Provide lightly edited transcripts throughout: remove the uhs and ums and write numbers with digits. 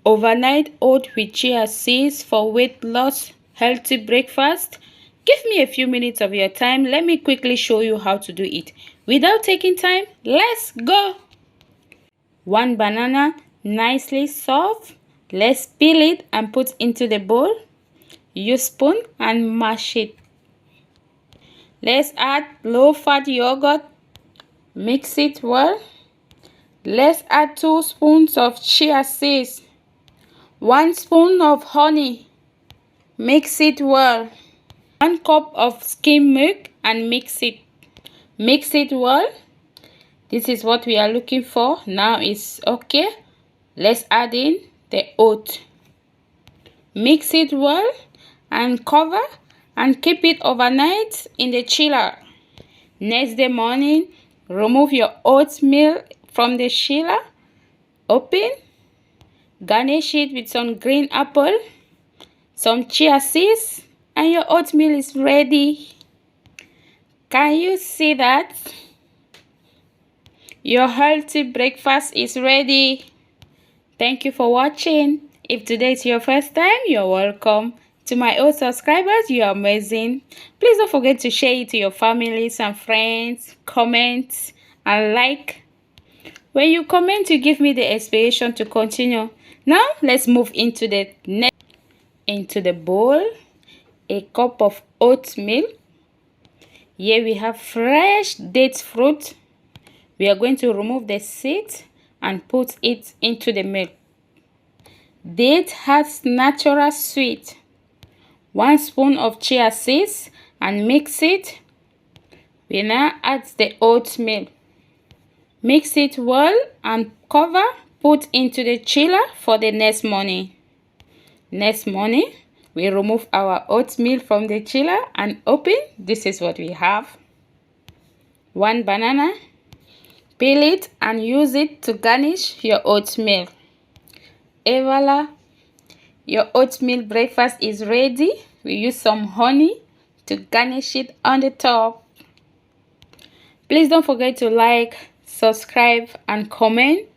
Overnight oat with chia seeds for weight loss, healthy breakfast. Give me a few minutes of your time. Let me quickly show you how to do it. Without taking time, let's go. 1 banana, nicely soft. Let's peel it and put into the bowl. Use spoon and mash it. Let's add low-fat yogurt. Mix it well. Let's add 2 spoons of chia seeds. 1 spoon of honey. Mix it well. 1 cup of skim milk and mix it. Mix it well. This is what we are looking for. Now it's okay. Let's add in the oat. Mix it well and cover and keep it overnight in the chiller. Next day morning, remove your oatmeal from the chiller. Open. Garnish it with some green apple, some chia seeds, and your oatmeal is ready. Can you see that? Your healthy breakfast is ready. Thank you for watching. If today is your first time, you're welcome. To my old subscribers, you are amazing. Please don't forget to share it to your families and friends. Comment and like. When you comment, you give me the inspiration to continue. Now, let's move into the next. Into the bowl, a cup of oatmeal. Here we have fresh date fruit. We are going to remove the seeds and put it into the milk. Date has natural sweet. 1 spoon of chia seeds and mix it. We now add the oatmeal. Mix it well and cover. Put into the chiller for the next morning. Next morning, we remove our oatmeal from the chiller and open. This is what we have. 1 banana. Peel it and use it to garnish your oatmeal. Et voila! Your oatmeal breakfast is ready. We use some honey to garnish it on the top. Please don't forget to like, subscribe, and comment.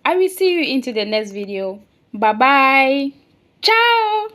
I will see you into the next video. Bye bye. Ciao.